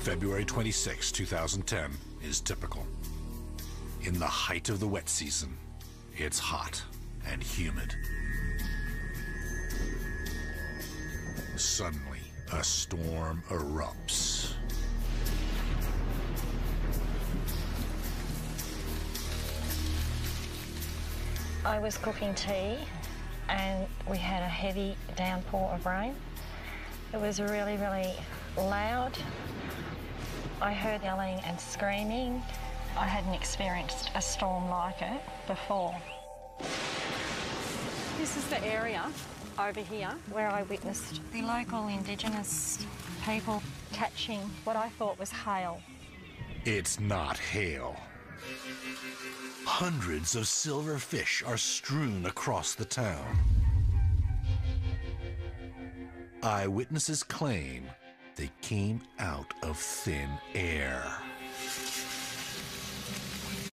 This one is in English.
February 26, 2010 is typical. In the height of the wet season, it's hot and humid. Suddenly, a storm erupts. I was cooking tea and we had a heavy downpour of rain. It was really, really loud. I heard yelling and screaming. I hadn't experienced a storm like it before. This is the area over here Where I witnessed the local Indigenous people catching what I thought was hail. It's not hail. Hundreds of silver fish are strewn across the town. Eyewitnesses claim they came out of thin air.